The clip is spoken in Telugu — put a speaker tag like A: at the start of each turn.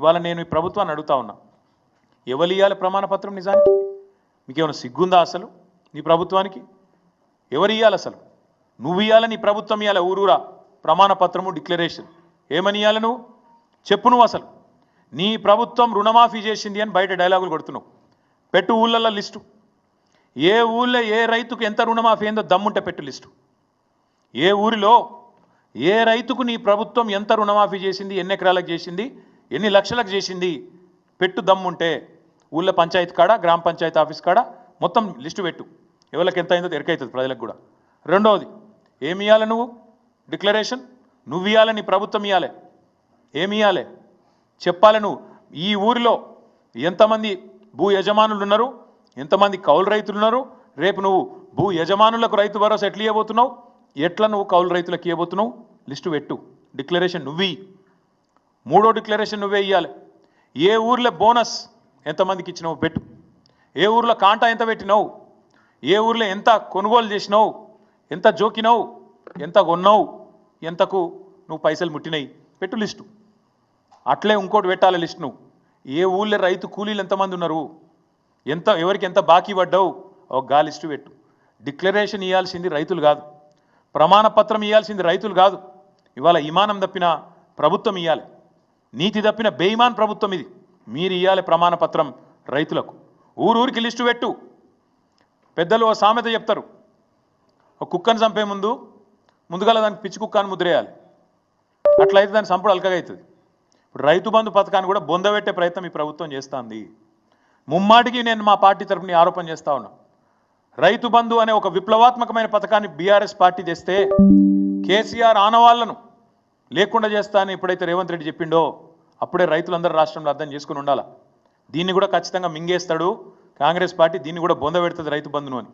A: ఇవాళ నేను ఈ ప్రభుత్వాన్ని అడుగుతా ఉన్నా, ఎవరు ఇవ్వాలి ప్రమాణ పత్రం? నిజానికి మీకేమైనా సిగ్గుందా అసలు? నీ ప్రభుత్వానికి ఎవరు ఇవ్వాలి అసలు? నువ్వు ఇవ్వాలి, నీ ప్రభుత్వం ఇవ్వాలి. ఊరూరా ప్రమాణ పత్రము, డిక్లరేషన్ ఏమని ఇవ్వాలి? నువ్వు చెప్పు. నువ్వు అసలు నీ ప్రభుత్వం రుణమాఫీ చేసింది అని బయట డైలాగులు కొడుతున్నావు. పెట్టు ఊళ్ళల్లో లిస్టు. ఏ ఊళ్ళో ఏ రైతుకు ఎంత రుణమాఫీ అయిందో దమ్ముంటే పెట్టు లిస్టు. ఏ ఊరిలో ఏ రైతుకు నీ ప్రభుత్వం ఎంత రుణమాఫీ చేసింది, ఎన్ని ఎకరాలకు చేసింది, ఎన్ని లక్షలకు చేసింది పెట్టు దమ్ముంటే. ఊళ్ళో పంచాయతీ కాడ, గ్రామ పంచాయతీ ఆఫీస్ కాడ మొత్తం లిస్టు పెట్టు. ఎవరికి ఎంత అయిందో ఎరకైతుంది ప్రజలకు కూడా. రెండవది, ఏమి ఇవ్వాలి నువ్వు? డిక్లరేషన్ నువ్వు ఇవ్వాలి, నీ ప్రభుత్వం ఇవ్వాలి. ఏమి ఇవ్వాలి చెప్పాలి. నువ్వు ఈ ఊరిలో ఎంతమంది భూ యజమానులు ఉన్నారు, ఎంతమంది కౌలు రైతులు ఉన్నారు, రేపు నువ్వు భూ యజమానులకు రైతు భరోసా ఎట్లా ఇవ్వబోతున్నావు, ఎట్లా నువ్వు కౌలు రైతులకు ఇవ్వబోతున్నావు లిస్టు పెట్టు. డిక్లరేషన్ నువ్వు. మూడో డిక్లరేషన్ నువ్వే ఇవ్వాలి. ఏ ఊర్లో బోనస్ ఎంతమందికి ఇచ్చినావు పెట్టు. ఏ ఊర్లో కాంటా ఎంత పెట్టినావు, ఏ ఊర్లో ఎంత కొనుగోలు చేసినావు, ఎంత జోకినావు, ఎంత కొన్నావు, ఎంతకు నువ్వు పైసలు ముట్టినాయి పెట్టు లిస్టు. అట్లే ఇంకోటి పెట్టాలి లిస్ట్. నువ్వు ఏ ఊళ్ళో రైతు కూలీలు ఎంతమంది ఉన్నారు, ఎవరికి ఎంత బాకీ పడ్డావు ఒక గా లిస్టు పెట్టు. డిక్లరేషన్ ఇవ్వాల్సింది రైతులు కాదు, ప్రమాణ పత్రం ఇవ్వాల్సింది రైతులు కాదు. ఇవాళ ఇమానం తప్పిన ప్రభుత్వం ఇవ్వాలి, నీతి తప్పిన బేయిమాన్ ప్రభుత్వం ఇది. మీరు ఇవ్వాలి ప్రమాణ పత్రం రైతులకు. ఊరూరికి లిస్టు పెట్టు. పెద్దలు ఓ సామెత చెప్తారు, ఒక కుక్కను చంపే ముందుగా దానికి పిచ్చి కుక్క అని ముద్రేయాలి. అట్లయితే దాని సంపుడు అల్కగా అవుతుంది. ఇప్పుడు రైతు బంధు పథకాన్ని కూడా బొందబెట్టే ప్రయత్నం ఈ ప్రభుత్వం చేస్తుంది. ముమ్మాటికి నేను మా పార్టీ తరఫున ఆరోపణ చేస్తా ఉన్నా. రైతు బంధు అనే ఒక విప్లవాత్మకమైన పథకాన్ని బీఆర్ఎస్ పార్టీ తెస్తే కేసీఆర్ ఆనవాళ్లను లేకుండా చేస్తా అని ఎప్పుడైతే రేవంత్ రెడ్డి చెప్పిండో అప్పుడే రైతులందరూ రాష్ట్రంలో అర్థం చేసుకుని ఉండాలి. దీన్ని కూడా ఖచ్చితంగా మింగేస్తాడు కాంగ్రెస్ పార్టీ, దీన్ని కూడా బొందబెడుతుంది రైతు బంధును అని.